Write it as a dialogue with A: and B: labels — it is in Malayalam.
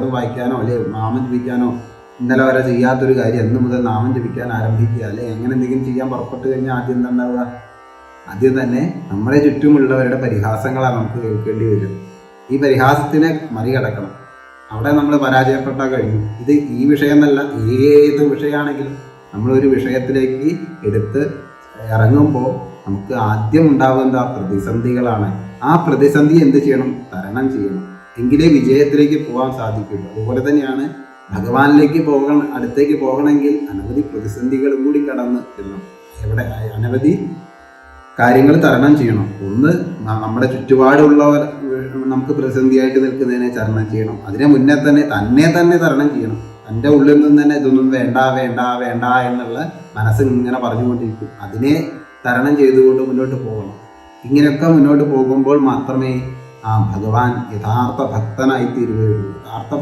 A: പുസ്തകം വായിക്കാനോ അല്ലെങ്കിൽ നാമം ജപിക്കാനോ ഇന്നലെ വരെ ചെയ്യാത്തൊരു കാര്യം എന്ന് മുതൽ നാമം ജപിക്കാൻ ആരംഭിക്കുക, അല്ലെങ്കിൽ അങ്ങനെ എന്തെങ്കിലും ചെയ്യാൻ പുറപ്പെട്ട് കഴിഞ്ഞാൽ ആദ്യം എന്താ ഉണ്ടാവുക? ആദ്യം തന്നെ നമ്മളെ ചുറ്റുമുള്ളവരുടെ പരിഹാസങ്ങളാണ് നമുക്ക് കേൾക്കേണ്ടി വരും. ഈ പരിഹാസത്തിനെ മറികടക്കണം. അവിടെ നമ്മൾ പരാജയപ്പെട്ടാൽ കഴിഞ്ഞു. ഇത് ഈ വിഷയം എന്നല്ല, ഏത് വിഷയമാണെങ്കിലും നമ്മളൊരു വിഷയത്തിലേക്ക് എടുത്ത് ഇറങ്ങുമ്പോൾ നമുക്ക് ആദ്യം ഉണ്ടാകുന്ന പ്രതിസന്ധികളാണ്. ആ പ്രതിസന്ധി എന്ത് ചെയ്യണം? തരണം ചെയ്യണം. എങ്കിലേ വിജയത്തിലേക്ക് പോകാൻ സാധിക്കുള്ളൂ. അതുപോലെ തന്നെയാണ് ഭഗവാനിലേക്ക് അടുത്തേക്ക് പോകണമെങ്കിൽ അനവധി പ്രതിസന്ധികളും കൂടി കടന്ന് ചെല്ലണം. അനവധി കാര്യങ്ങൾ തരണം ചെയ്യണം. ഒന്ന്, നമ്മുടെ ചുറ്റുപാടുള്ളവർ നമുക്ക് പ്രതിസന്ധിയായിട്ട് നിൽക്കുന്നതിനെ തരണം ചെയ്യണം. അതിനെ മുന്നേ തന്നെ തരണം ചെയ്യണം. തൻ്റെ ഉള്ളിൽ നിന്ന് തന്നെ ഇതൊന്നും വേണ്ട വേണ്ട വേണ്ട എന്നുള്ള മനസ്സ് ഇങ്ങനെ പറഞ്ഞുകൊണ്ടിരിക്കും. അതിനെ തരണം ചെയ്തുകൊണ്ട് മുന്നോട്ട് പോകണം. ഇങ്ങനെയൊക്കെ മുന്നോട്ട് പോകുമ്പോൾ മാത്രമേ ഭഗവാൻ യഥാർത്ഥ ഭക്തനായി തീരുകയുള്ളൂ. യഥാർത്ഥ